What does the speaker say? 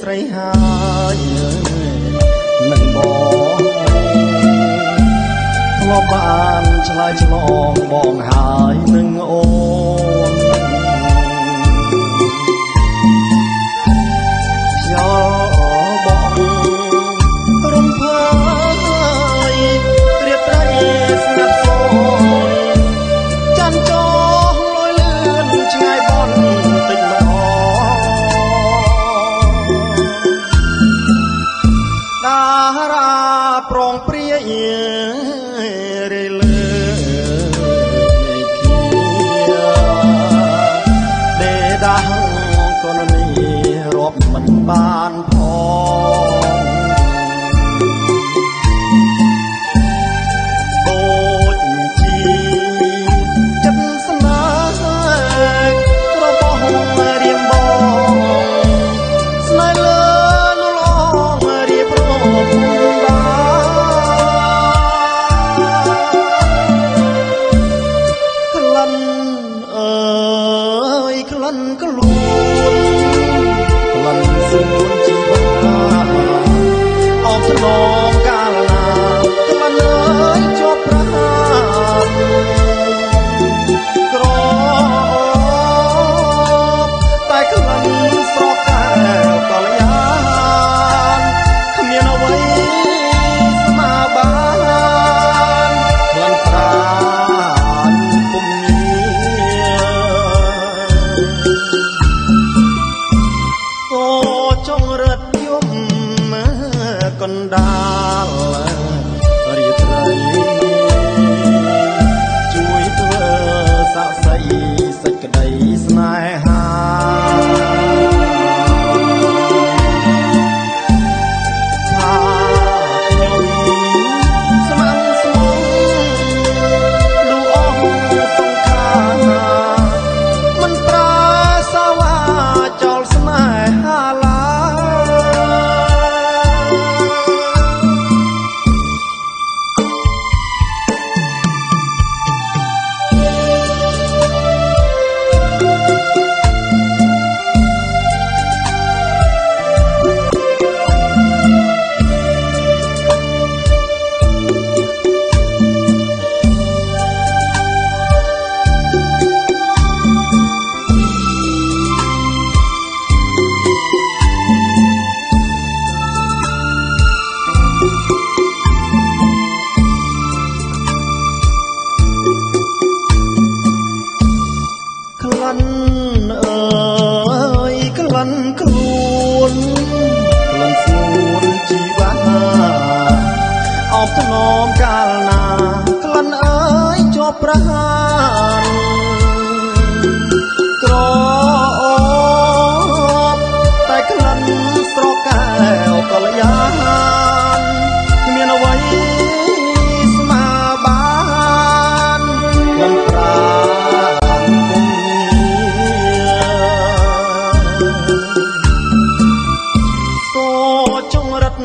ស្រីហើយនឹងបងធ្លាប់បានឆ្លើយឆ្លងបងហើយនឹងអូនខ្យល់បងរំភើយព្រាបត្រីស្ងាត់សូនចាន់ចោលយលឿនឆ្ងាយបនតិចម្ដងតារាប្រងព្រាយរេលើដេដាស់កូននេះរាប់មិនបានផងដូចជាចិត្តស្នេហ៍របស់រៀមបងស្នេហ៍លើលលងរៀបរាប់ក្លិនអើយក្លិនខ្លួនក្លិនសួនជីវ៉ាអបថ្នមកាលណាក្លិនអើយជាប់ប្រាណក្រតែក្លិនស្រកកែវកល្យានគ្មានអ្វីស្មើបានក្លិនប្រាណពុំអូចងរត់យំកណ្ដាលរាត្រីជួយធ្វើសាក់សីសេចក្តីស្នេហាថាខ្ញុំស្ម័គ្រស្មងលូអស់សង្ខារមិនប្រើសាវាចោលស្នេហាឡើក្លិនអើយក្លិនខ្លួនក្លិនសួនជីវ៉ាអបថ្នមកាលណាក្លិនអើយជាប់ប្រាណក្រអូបតែក្លិនស្រកកែវកល្យានគ្មានអ្វីស្មើបានក្លិនប្រាសូចងរត់